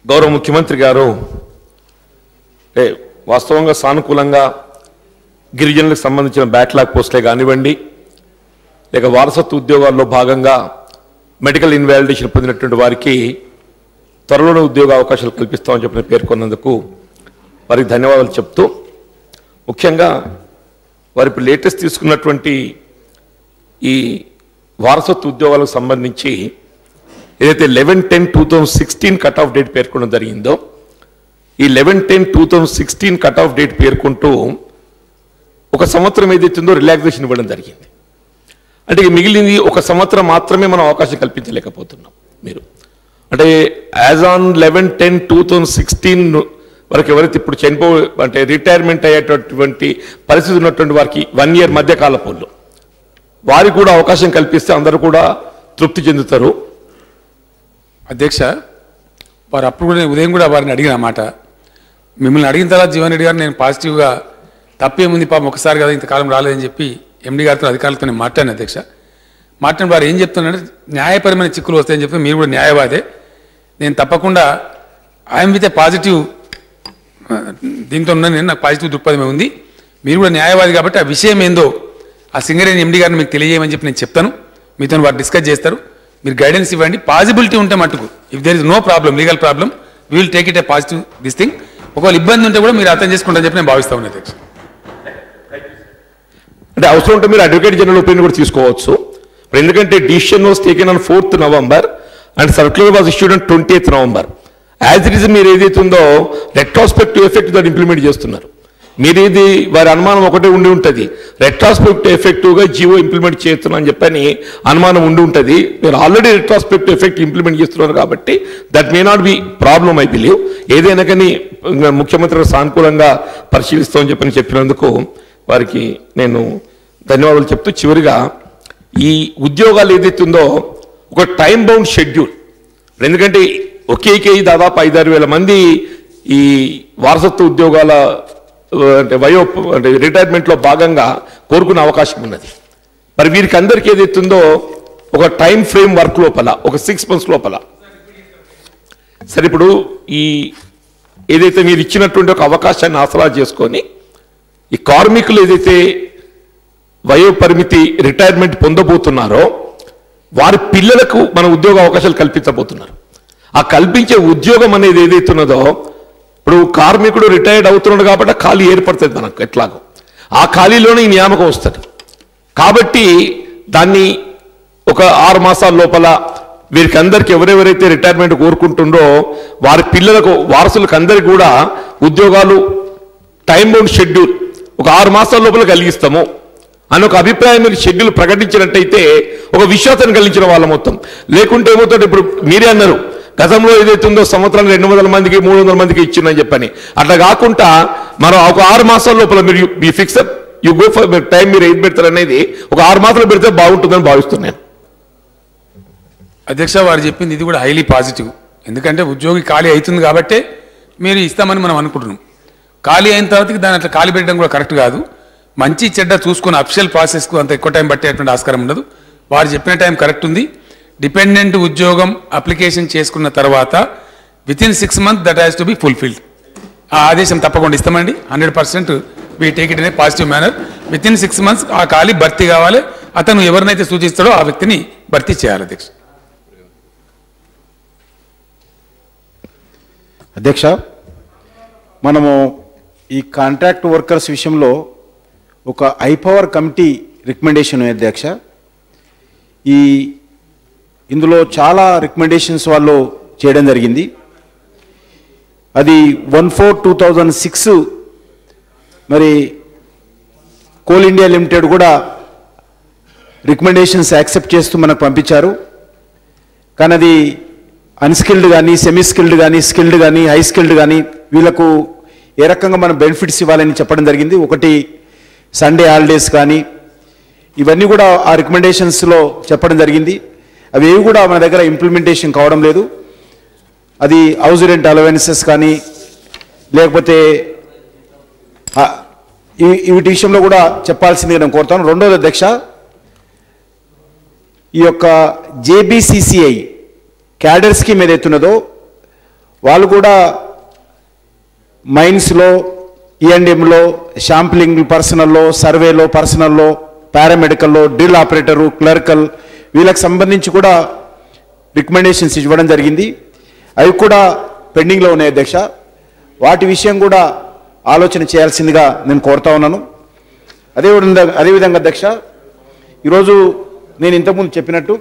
గౌరవ ముఖ్యమంత్రి గారు వాస్తవంగా సానుకూలంగా గిరిజనులకు సంబంధించిన బ్యాక్లాగ్ పోస్టులే కానివ్వండి, లేక వారసత్వ ఉద్యోగాల్లో భాగంగా మెడికల్ ఇన్వాలిడేషన్ పొందినటువంటి వారికి త్వరలోనే ఉద్యోగ అవకాశాలు కల్పిస్తామని చెప్పిన పేర్కొన్నందుకు వారికి ధన్యవాదాలు చెప్తూ, ముఖ్యంగా వారి ఇప్పుడు లేటెస్ట్ తీసుకున్నటువంటి ఈ వారసత్వ ఉద్యోగాలకు సంబంధించి ఏదైతే 11/10/2016 కట్ ఆఫ్ డేట్ పేర్కొనడం జరిగిందో, ఈ 11/10/2016 కట్ ఆఫ్ డేట్ పేర్కొంటూ ఒక సంవత్సరం ఏదైతుందో రిలాక్సేషన్ ఇవ్వడం జరిగింది. అంటే మిగిలింది ఒక సంవత్సరం మాత్రమే మనం అవకాశం కల్పించలేకపోతున్నాం. మీరు అంటే యాజ్ ఆన్ 11/10/2016 వరకు ఎవరైతే ఇప్పుడు అంటే రిటైర్మెంట్ అయ్యేటటువంటి పరిస్థితి ఉన్నటువంటి వారికి 1 year మధ్య కాలపోళ్ళు వారికి కూడా అవకాశం కల్పిస్తే అందరూ కూడా తృప్తి చెందుతారు. అధ్యక్ష, వారు అప్పుడు కూడా ఉదయం కూడా వారిని అడిగిన మాట, మిమ్మల్ని అడిగిన తర్వాత జీవన్ రెడ్డి గారు నేను పాజిటివ్గా తప్పేముంది పాపం ఒకసారి కదా ఇంతకాలం రాలేదని చెప్పి ఎండి గారితో అధికారులతో నేను మాట్లాడిన అధ్యక్ష. మాట్లాడిన వారు ఏం చెప్తున్నారంటే న్యాయపరమైన చిక్కులు వస్తాయని చెప్పి, మీరు కూడా న్యాయవాదే, నేను తప్పకుండా ఐఎమ్ విత్ ఏ పాజిటివ్ దీంతో ఉన్నాను, నేను నాకు పాజిటివ్ దృక్పథమే ఉంది, మీరు కూడా న్యాయవాది కాబట్టి ఆ విషయం ఏందో ఆ సింగరేణి ఎండి గారిని మీకు తెలియజేయమని చెప్పి నేను చెప్తాను, మీతో వారు డిస్కస్ చేస్తారు, మీరు గైడెన్స్ ఇవ్వండి. పాజిబిలిటీ ఉంటే మటుకు if there is no problem, legal problem, we will take it a positive this thing. ఒకవేళ ఇబ్బంది ఉంటే కూడా మీరు అర్థం చేసుకుంటారని చెప్పి నేను భావిస్తా ఉన్నాను అధ్యక్ష. అంటే అవసరం ఉంటే మీరు అడ్వకేట్ జనరల్ ఒపీనియన్ కూడా తీసుకోవచ్చు. ఎందుకంటే decision was taken on 4th November and circular was issued on 20th November. As it is మీరు ఏదైతే ఉందో రెట్రాస్పెక్టివ్ ఎఫెక్ట్ దాన్ని ఇంప్లిమెంట్ చేస్తున్నారు. మీరేది వారి అనుమానం ఒకటే ఉండి ఉంటుంది, రెట్రాస్పెక్టివ్ ఎఫెక్టివ్గా జీవో ఇంప్లిమెంట్ చేస్తున్నా అని చెప్పని అనుమానం ఉండి ఉంటుంది. మీరు ఆల్రెడీ రెట్రాస్పెక్టివ్ ఎఫెక్ట్ ఇంప్లిమెంట్ చేస్తున్నారు కాబట్టి that may not be problem I believe. ఏదైనా కానీ ముఖ్యమంత్రి సానుకూలంగా పరిశీలిస్తామని చెప్పినందుకు వారికి నేను ధన్యవాదాలు చెప్తూ, చివరిగా ఈ ఉద్యోగాలు ఏదైతే ఉందో ఒక టైం బౌండ్ షెడ్యూల్, ఎందుకంటే ఒకేకే దాదాపు 5-6 వేల మంది ఈ వారసత్వ ఉద్యోగాల అంటే అంటే రిటైర్మెంట్లో భాగంగా కోరుకునే అవకాశం ఉన్నది. మరి వీరికి అందరికీ ఏదైతుందో ఒక టైం ఫ్రేమ్ వర్క్ లోపల ఒక 6 months లోపల సరే ఇప్పుడు ఈ ఏదైతే మీరు ఇచ్చినటువంటి ఒక అవకాశాన్ని ఆసరా చేసుకొని ఈ కార్మికులు ఏదైతే వయోపరిమితి రిటైర్మెంట్ పొందబోతున్నారో వారి పిల్లలకు మన ఉద్యోగ అవకాశాలు కల్పించబోతున్నారు. ఆ కల్పించే ఉద్యోగం అనేది ఏదైతున్నదో ఇప్పుడు కార్మికుడు రిటైర్డ్ అవుతున్నాడు కాబట్టి ఖాళీ ఏర్పడుతుంది మనకు ఎట్లాగో, ఆ ఖాళీలోనే ఈ నియామకం వస్తుంది. కాబట్టి దాన్ని ఒక 6 మాసాల లోపల వీరికి అందరికీ ఎవరెవరైతే రిటైర్మెంట్ కోరుకుంటుండో వారి పిల్లలకు వారసులకు అందరికీ కూడా ఉద్యోగాలు టైం బౌండ్ షెడ్యూల్ ఒక 6 మాసాల లోపల కలిగిస్తాము అని ఒక అభిప్రాయం మీరు షెడ్యూల్ ప్రకటించినట్టయితే ఒక విశ్వాసాన్ని కలిగించిన వాళ్ళ మొత్తం. లేకుంటే ఏమవుతుంది, ఇప్పుడు మీరే అన్నారు గతంలో ఏదైతుందో సంవత్సరానికి 200 మందికి 300 మందికి ఇచ్చిందని చెప్పని, అట్లా కాకుండా మనం ఒక 6 మాసాల లోపల మీరు మీ fix up you go for time మీరు ఏది పెడతారు అనేది ఒక 6 మాసాలు పెడితే బాగుంటుందని భావిస్తున్నాను. అధ్యక్ష, వారు చెప్పింది ఇది కూడా హైలీ పాజిటివ్. ఎందుకంటే ఉద్యోగి ఖాళీ అవుతుంది కాబట్టే మీరు ఇస్తామని మనం అనుకుంటున్నాం. ఖాళీ అయిన తర్వాతకి దాని అట్లా ఖాళీ పెట్టడం కూడా కరెక్ట్ కాదు. మంచి చెడ్డ చూసుకుని అఫిషియల్ ప్రాసెస్కు అంత ఎక్కువ టైం పట్టేటువంటి ఆస్కారం ఉండదు. వారు చెప్పిన టైం కరెక్ట్ ఉంది. డిపెండెంట్ ఉద్యోగం అప్లికేషన్ చేసుకున్న తర్వాత within 6 months that has to be fulfilled. ఆ ఆదేశం తప్పకుండా ఇస్తామండి. 100% we take it in a positive manner. Within 6 months ఆ ఖాళీ భర్తీ కావాలి. అతను ఎవరినైతే సూచిస్తాడో ఆ వ్యక్తిని భర్తీ చేయాలి. అధ్యక్ష, మనము ఈ కాంట్రాక్ట్ వర్కర్స్ విషయంలో ఒక ఐపవర్ కమిటీ రికమెండేషన్ అధ్యక్ష. ఇందులో చాలా రికమెండేషన్స్ వాళ్ళు చేయడం జరిగింది. అది 1/4/2006 మరి కోల్ ఇండియా లిమిటెడ్ కూడా రికమెండేషన్స్ యాక్సెప్ట్ చేస్తూ మనకు పంపించారు. కానీ అది అన్స్కిల్డ్ కానీ సెమీ స్కిల్డ్ కానీ స్కిల్డ్ కానీ హై స్కిల్డ్ కానీ వీళ్ళకు ఏ రకంగా మనం బెనిఫిట్స్ ఇవ్వాలని చెప్పడం జరిగింది. ఒకటి సండే హాలిడేస్ కానీ ఇవన్నీ కూడా ఆ రికమెండేషన్స్లో చెప్పడం జరిగింది. అవి ఏవి కూడా మన దగ్గర ఇంప్లిమెంటేషన్ కావడం లేదు. అది హౌస్ రెంట్ అలవెన్సెస్ కానీ లేకపోతే వీటి విషయంలో కూడా చెప్పాల్సిందిగా నేను కోరుతాను. రెండోది అధ్యక్ష, ఈ యొక్క జేబీసీసీఐ క్యాడర్ స్కీమ్ ఏదైతున్నదో వాళ్ళు కూడా మైన్స్లో, ఈఎండ్ఎంలో, శాంప్లింగ్ పర్సనల్లో, సర్వేలో, పర్సనల్లో, పారామెడికల్లో, డ్రిల్ ఆపరేటరు, క్లర్కల్ వీళ్ళకి సంబంధించి కూడా రికమెండేషన్స్ ఇవ్వడం జరిగింది. అవి కూడా పెండింగ్లో ఉన్నాయి అధ్యక్ష. వాటి విషయం కూడా ఆలోచన చేయాల్సిందిగా నేను కోరుతా ఉన్నాను. అదేవిధంగా అధ్యక్ష, ఈరోజు నేను ఇంతకుముందు చెప్పినట్టు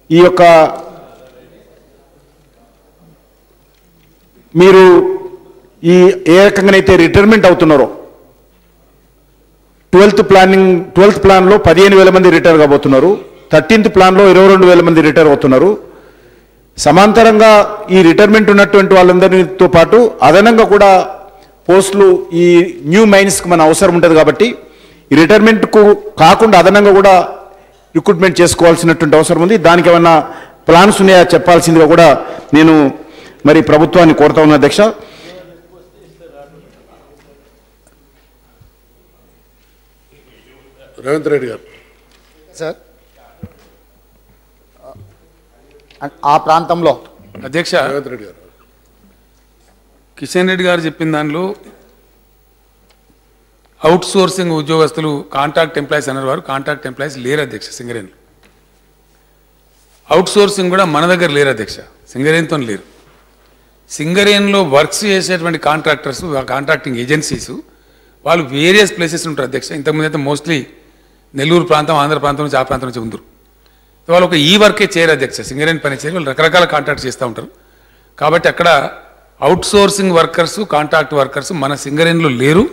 ఈ యొక్క మీరు ఈ ఏ రకంగానైతే రిటైర్మెంట్ అవుతున్నారో 12th ప్లాన్లో 15,000 మంది రిటైర్ కాబోతున్నారు. 13th ప్లాన్లో 22,000 మంది రిటైర్ అవుతున్నారు. సమాంతరంగా ఈ రిటైర్మెంట్ ఉన్నటువంటి వాళ్ళందరితో పాటు అదనంగా కూడా పోస్టులు ఈ న్యూ మైన్స్కి మన అవసరం ఉంటుంది. కాబట్టి ఈ రిటైర్మెంట్కు కాకుండా అదనంగా కూడా రిక్రూట్మెంట్ చేసుకోవాల్సినటువంటి అవసరం ఉంది. దానికి ఏమన్నా ప్లాన్స్ ఉన్నాయా చెప్పాల్సిందిగా కూడా నేను మరి ప్రభుత్వాన్ని కోరుతా ఉన్నా అధ్యక్ష. రేవంత్ రెడ్డి గారు. సార్, ఆ ప్రాంతంలో అధ్యక్ష రేవంత్ రెడ్డి గారు. కిషన్ రెడ్డి గారు చెప్పిన దానిలో అవుట్ సోర్సింగ్ ఉద్యోగస్తులు కాంట్రాక్ట్ ఎంప్లాయీస్ అన్నారు. వారు కాంట్రాక్ట్ ఎంప్లాయీస్ లేరు అధ్యక్ష సింగరేణిలో. అవుట్ సోర్సింగ్ కూడా మన దగ్గర లేరు అధ్యక్ష, సింగరేణితో లేరు. సింగరేణిలో వర్క్స్ చేసేటువంటి కాంట్రాక్టర్స్, కాంట్రాక్టింగ్ ఏజెన్సీస్ వాళ్ళు వేరియస్ ప్లేసెస్ ఉంటారు అధ్యక్ష. ఇంతకుముందు అయితే మోస్ట్లీ నెల్లూరు ప్రాంతం, ఆంధ్ర ప్రాంతం నుంచి, ఆ ప్రాంతం నుంచి ఉందరు. వాళ్ళు ఒక ఈ వర్కే చేయరు అధ్యక్ష, సింగరేణి పని చేయరు. వాళ్ళు రకరకాల కాంట్రాక్ట్ చేస్తూ ఉంటారు. కాబట్టి అక్కడ out sourcing workers, contract workers మన సింగరేణిలో లేరు.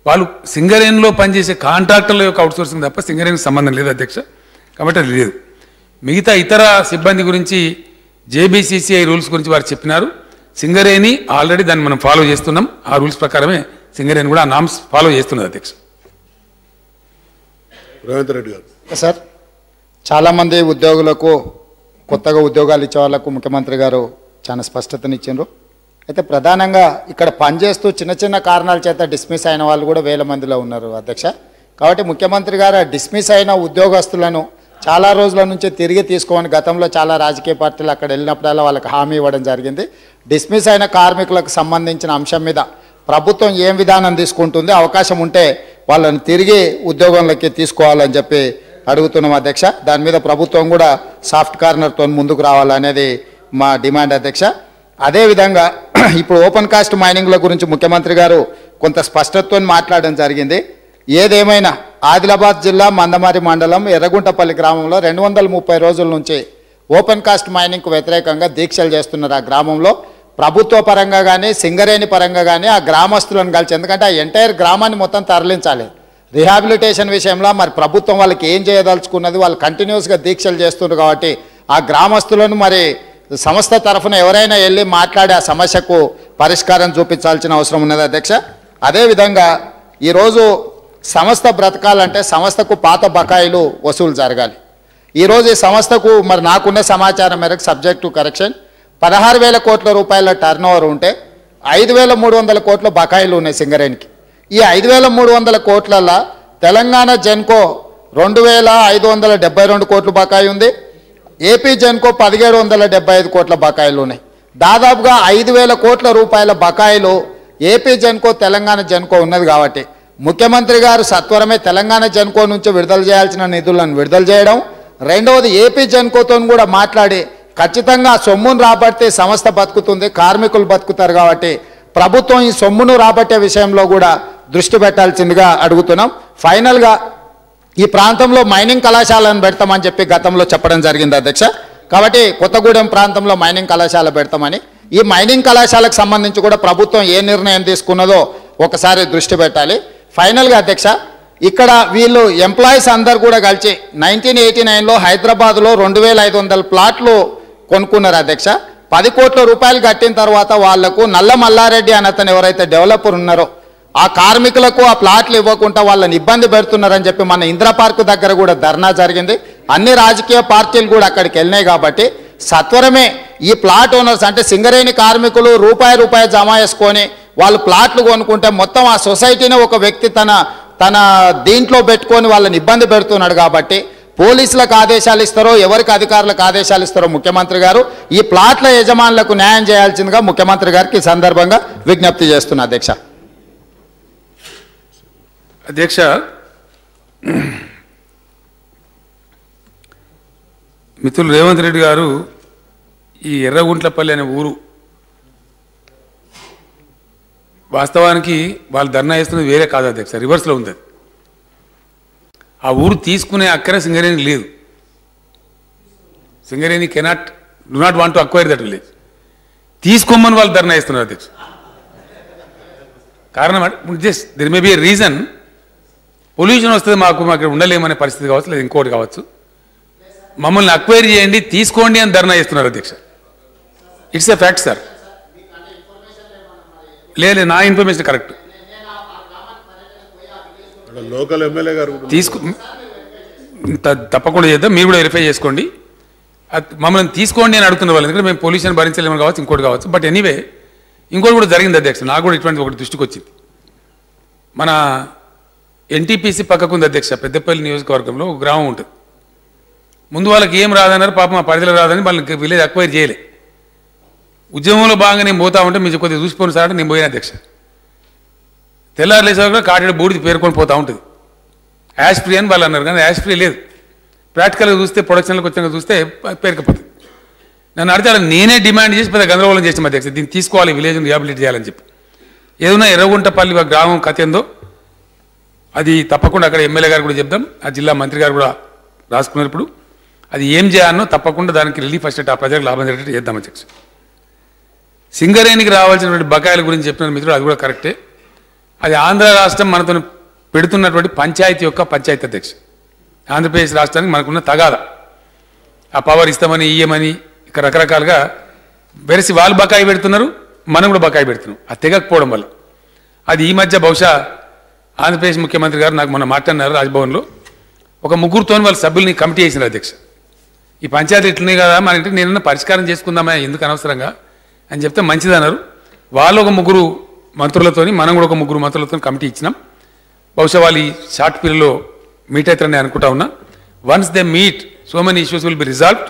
వాళ్ళు సింగరేణిలో పనిచేసే కాంట్రాక్టర్ల యొక్క అవుట్ సోర్సింగ్ తప్ప సింగరేణికి సంబంధం లేదు అధ్యక్ష. కాబట్టి అది లేదు. మిగతా ఇతర సిబ్బంది గురించి జేబీసీసీఐ రూల్స్ గురించి వారు చెప్పినారు. సింగరేణి ఆల్రెడీ దాన్ని మనం ఫాలో చేస్తున్నాం. ఆ రూల్స్ ప్రకారమే సింగరేణి కూడా ఆ నామ్స్ ఫాలో చేస్తున్నది అధ్యక్ష. రేవంత్ రెడ్డి గారు. సార్, చాలామంది ఉద్యోగులకు, కొత్తగా ఉద్యోగాలు ఇచ్చే వాళ్ళకు ముఖ్యమంత్రి గారు చాలా స్పష్టతనిచ్చారు. అయితే ప్రధానంగా ఇక్కడ పనిచేస్తూ చిన్న చిన్న కారణాల చేత డిస్మిస్ అయిన వాళ్ళు కూడా వేల మందిలో ఉన్నారు అధ్యక్ష. కాబట్టి ముఖ్యమంత్రి గారు డిస్మిస్ అయిన ఉద్యోగస్తులను చాలా రోజుల నుంచి తిరిగి తీసుకోమని గతంలో చాలా రాజకీయ పార్టీలు అక్కడ వెళ్ళినప్పుడల్లా వాళ్ళకి హామీ ఇవ్వడం జరిగింది. డిస్మిస్ అయిన కార్మికులకు సంబంధించిన అంశం మీద ప్రభుత్వం ఏం విధానం తీసుకుంటుంది, అవకాశం ఉంటే వాళ్ళని తిరిగి ఉద్యోగంలోకి తీసుకోవాలని చెప్పి అడుగుతున్నాం అధ్యక్ష. దాని మీద ప్రభుత్వం కూడా సాఫ్ట్ కార్నర్తో ముందుకు రావాలనేది మా డిమాండ్ అధ్యక్ష. అదేవిధంగా ఇప్పుడు ఓపెన్ కాస్ట్ మైనింగ్ల గురించి ముఖ్యమంత్రి గారు కొంత స్పష్టతతో మాట్లాడడం జరిగింది. ఏదేమైనా ఆదిలాబాద్ జిల్లా మందమారి మండలం ఎర్రగుంటపల్లి గ్రామంలో 230 రోజుల నుంచి ఓపెన్ కాస్ట్ మైనింగ్కు వ్యతిరేకంగా దీక్షలు చేస్తున్నారు. ఆ గ్రామంలో ప్రభుత్వ పరంగా కానీ సింగరేణి పరంగా కానీ ఆ గ్రామస్తులను కలిసి, ఎందుకంటే ఆ ఎంటైర్ గ్రామాన్ని మొత్తం తరలించాలి. రిహాబిలిటేషన్ విషయంలో మరి ప్రభుత్వం వాళ్ళకి ఏం చేయదలుచుకున్నది, వాళ్ళు కంటిన్యూస్గా దీక్షలు చేస్తున్నారు. కాబట్టి ఆ గ్రామస్తులను మరి సంస్థ తరఫున ఎవరైనా వెళ్ళి మాట్లాడి ఆ సమస్యకు పరిష్కారం చూపించాల్సిన అవసరం ఉన్నది అధ్యక్ష. అదేవిధంగా ఈరోజు సంస్థ బ్రతకాలంటే సంస్థకు పాత బకాయిలు వసూలు జరగాలి. ఈరోజు ఈ సంస్థకు మరి నాకున్న సమాచారం మేరకు సబ్జెక్ట్ టు కరెక్షన్ 16,000 కోట్ల రూపాయల టర్న్ ఓవర్ ఉంటే 5,300 కోట్ల బకాయిలు ఉన్నాయి సింగరేణికి. ఈ 5,300 కోట్లలో తెలంగాణ జెన్కో 2,572 కోట్లు బకాయి ఉంది. ఏపీ జెన్కో 1,775 కోట్ల బకాయిలు ఉన్నాయి. దాదాపుగా 5,000 కోట్ల రూపాయల బకాయిలు ఏపీ జెన్కో, తెలంగాణ జెన్కో ఉన్నది. కాబట్టి ముఖ్యమంత్రి గారు సత్వరమే తెలంగాణ జెన్కో నుంచి విడుదల చేయాల్సిన నిధులను విడుదల చేయడం, రెండవది ఏపీ జెన్కోతో కూడా మాట్లాడి ఖచ్చితంగా సొమ్మును రాబట్టే సంస్థ బతుకుతుంది, కార్మికులు బతుకుతారు. కాబట్టి ప్రభుత్వం ఈ సొమ్మును రాబట్టే విషయంలో కూడా దృష్టి పెట్టాల్సిందిగా అడుగుతున్నాం. ఫైనల్గా ఈ ప్రాంతంలో మైనింగ్ కళాశాలను పెడతామని చెప్పి గతంలో చెప్పడం జరిగింది అధ్యక్ష. కాబట్టి కొత్తగూడెం ప్రాంతంలో మైనింగ్ కళాశాల పెడతామని, ఈ మైనింగ్ కళాశాలకు సంబంధించి కూడా ప్రభుత్వం ఏ నిర్ణయం తీసుకున్నదో ఒకసారి దృష్టి పెట్టాలి. ఫైనల్గా అధ్యక్ష, ఇక్కడ వీళ్ళు ఎంప్లాయీస్ అందరు కూడా కలిసి 1989లో హైదరాబాద్లో 2,500 ప్లాట్లు కొనుక్కున్నారు అధ్యక్ష. 10 కోట్ల రూపాయలు కట్టిన తర్వాత వాళ్లకు నల్ల మల్లారెడ్డి అని అతను ఎవరైతే డెవలపర్ ఉన్నారో ఆ కార్మికులకు ఆ ప్లాట్లు ఇవ్వకుండా వాళ్ళని ఇబ్బంది పెడుతున్నారని చెప్పి మన ఇందిరా పార్కు దగ్గర కూడా ధర్నా జరిగింది. అన్ని రాజకీయ పార్టీలు కూడా అక్కడికి వెళ్ళినాయి. కాబట్టి సత్వరమే ఈ ప్లాట్ ఓనర్స్ అంటే సింగరేణి కార్మికులు రూపాయి జమ చేసుకొని వాళ్ళు ప్లాట్లు కొనుక్కుంటే మొత్తం ఆ సొసైటీని ఒక వ్యక్తి తన దీంట్లో పెట్టుకొని వాళ్ళని ఇబ్బంది పెడుతున్నాడు. కాబట్టి పోలీసులకు ఆదేశాలు ఇస్తారో ఎవరికి అధికారులకు ఆదేశాలు ఇస్తారో ముఖ్యమంత్రి గారు ఈ ప్లాట్ల యజమానులకు న్యాయం చేయాల్సిందిగా ముఖ్యమంత్రి గారికి ఈ సందర్భంగా విజ్ఞప్తి చేస్తున్నా అధ్యక్ష. అధ్యక్ష, మిత్రులు రేవంత్ రెడ్డి గారు ఈ ఎర్రగుంట్లపల్లి అనే ఊరు వాస్తవానికి వాళ్ళు ధర్నా చేస్తున్నది వేరే కాదు అధ్యక్ష, రివర్స్లో ఉంది. ఆ ఊరు తీసుకునే అక్కర సింగరేణి లేదు. Singareni do not want to acquire that village. తీసుకోమని వాళ్ళు ధర్నా చేస్తున్నారు అధ్యక్ష. కారణం just there may be A reason. Pollution వస్తుంది, మాకు ఉండలేమనే పరిస్థితి కావచ్చు, లేదా ఇంకోటి కావచ్చు. మమ్మల్ని అక్వైర్ చేయండి, తీసుకోండి అని ధర్నా చేస్తున్నారు అధ్యక్ష. It's a fact sir. లేదు, నా ఇన్ఫర్మేషన్ కరెక్ట్. లోకల్ ఎమ్మెల్యే గారు తప్పకుండా చేద్దాం, మీరు కూడా వెరిఫై చేసుకోండి. మమ్మల్ని తీసుకోండి అని అడుగుతున్న వాళ్ళు, ఎందుకంటే మేము పొల్యూషన్ భరించలేమని కావచ్చు, ఇంకోటి కావచ్చు. బట్ ఎనీవే ఇంకోటి కూడా జరిగింది అధ్యక్ష, నాకు కూడా ఇటువంటి ఒకటి దృష్టికి వచ్చింది. మన ఎన్టీపీసీ పక్కకు ఉంది అధ్యక్ష, పెద్దపల్లి నియోజకవర్గంలో ఒక గ్రామం ఉంటుంది. ముందు వాళ్ళకి ఏం రాదన్నారు, పాపం మా పరిధిలో రాదని వాళ్ళకి విలేజ్ అక్వైర్ చేయలే. ఉద్యమంలో భాగంగా నేను పోతా ఉంటే మీరు కొద్దిగా చూసిపోయిన సార్ నేను పోయిన అధ్యక్ష. తెల్లారులేసా కూడా కాటేడు బూడిది పేరుకొని పోతూ ఉంటుంది. యాష్ ఫ్రీ అని వాళ్ళు అన్నారు, కానీ యాష్ ఫ్రీ లేదు. ప్రాక్టికల్గా చూస్తే, ప్రొడక్షన్లకు వచ్చినాక చూస్తే పేరుకపోతుంది. నన్ను అడితే నేనే డిమాండ్ చేసి పెద్ద గందరగోళం చేసాం అధ్యక్ష, దీన్ని తీసుకోవాలి, విలేజ్ని రిహాబిలిట్ చేయాలని చెప్పి. ఏదైనా ఎర్రగుంటపల్లి గ్రామం కథ ఏందో అది తప్పకుండా అక్కడ ఎమ్మెల్యే గారు కూడా చెప్దాం, ఆ జిల్లా మంత్రి గారు కూడా రాసుకున్నారు. ఇప్పుడు అది ఏం చేయాలనో తప్పకుండా దానికి రిలీఫ్ అయ్యేటట్టు, ఆ ప్రజలకు లాభం జరిగేటట్టు చేద్దాం అధ్యక్ష. సింగరేణికి రావాల్సినటువంటి బకాయిల గురించి చెప్పిన మిత్రుడు, అది కూడా కరెక్టే. అది ఆంధ్ర రాష్ట్రం మనతో పెడుతున్నటువంటి పంచాయతీ యొక్క పంచాయతీ అధ్యక్ష. ఆంధ్రప్రదేశ్ రాష్ట్రానికి మనకున్న తగాద, ఆ పవర్ ఇస్తామని ఇయ్యమని ఇక రకరకాలుగా వెరసి వాళ్ళు బకాయి పెడుతున్నారు, మనం కూడా బకాయి పెడుతున్నాం. అది తెగకపోవడం వల్ల అది ఈ మధ్య బహుశా ఆంధ్రప్రదేశ్ ముఖ్యమంత్రి గారు నాకు మొన్న మాట్లాడినారు రాజ్భవన్లో. ఒక ముగ్గురుతో వాళ్ళ సభ్యుల్ని కమిటీ చేసిన అధ్యక్ష. ఈ పంచాయతీ ఇట్లున్నాయి కదా, మన ఇంటికి నేను పరిష్కారం చేసుకుందామా, ఎందుకు అనవసరంగా అని చెప్తే మంచిదన్నారు. వాళ్ళు ఒక ముగ్గురు మంత్రులతోని, మనం కూడా ఒక ముగ్గురు మంత్రులతో కమిటీ ఇచ్చినాం. బహుశా వాళ్ళు ఈ షార్ట్ పీరియడ్లో మీట్ అవుతారని అనుకుంటా ఉన్నా. Once they meet, so many issues will be resolved.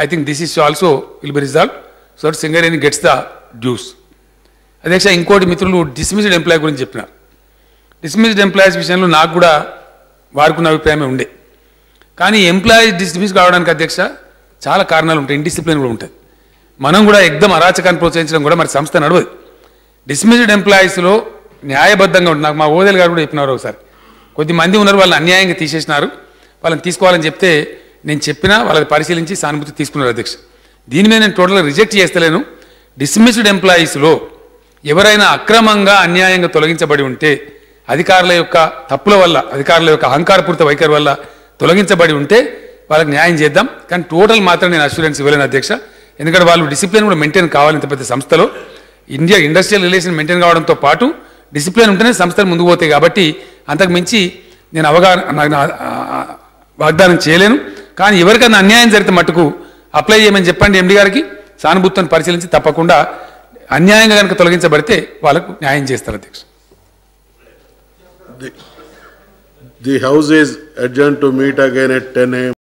I think this issue also will be resolved, so that Singareni gets the dues. అధ్యక్ష, ఇంకోటి మిత్రులు డిస్మిస్డ్ ఎంప్లాయీ గురించి చెప్పినారు. డిస్మిస్డ్ ఎంప్లాయీస్ విషయంలో నాకు కూడా వారికి ఉన్న అభిప్రాయమే ఉండే. కానీ ఎంప్లాయీ డిస్మిస్ కావడానికి అధ్యక్ష చాలా కారణాలు ఉంటాయి, ఇండిసిప్లిన్ కూడా ఉంటుంది. మనం కూడా ఎగ్దం అరాచకాన్ని ప్రోత్సహించడం కూడా మరి సంస్థ నడవదు. డిస్మిస్డ్ ఎంప్లాయీస్లో న్యాయబద్ధంగా ఉంటుంది. నాకు మా ఓదేల్ గారు కూడా చెప్పినారు ఒకసారి, కొద్దిమంది ఉన్నారు వాళ్ళని అన్యాయంగా తీసేసినారు, వాళ్ళని తీసుకోవాలని చెప్తే నేను చెప్పినా వాళ్ళని పరిశీలించి సానుభూతి తీసుకున్నారు అధ్యక్ష. దీని మీద నేను టోటల్గా రిజెక్ట్ చేస్తలేను. డిస్మిస్డ్ ఎంప్లాయీస్లో ఎవరైనా అక్రమంగా అన్యాయంగా తొలగించబడి ఉంటే, అధికారుల యొక్క తప్పుల వల్ల, అధికారుల యొక్క అహంకారపూరిత వైఖరి వల్ల తొలగించబడి ఉంటే వాళ్ళకి న్యాయం చేద్దాం. కానీ టోటల్ మాత్రం నేను అష్యూరెన్స్ ఇవ్వలేను అధ్యక్ష. ఎందుకంటే వాళ్ళు డిసిప్లిన్ కూడా మెయింటైన్ కావాలి. ఇంత పెద్ద సంస్థలో ఇండస్ట్రియల్ రిలేషన్ మెయింటైన్ కావడంతో పాటు డిసిప్లిన్ ఉంటేనే సంస్థలు ముందుకు పోతాయి. కాబట్టి అంతకు మించి నేను వాగ్దానం చేయలేను. కానీ ఎవరికైనా అన్యాయం జరిగితే మట్టుకు అప్లై చేయమని చెప్పండి ఎండి గారికి, సానుభూతిని పరిశీలించి తప్పకుండా అన్యాయంగా కనుక తొలగించబడితే వాళ్ళకు న్యాయం చేస్తారు అధ్యక్ష. The House is adjourned to meet again at 10 a.m.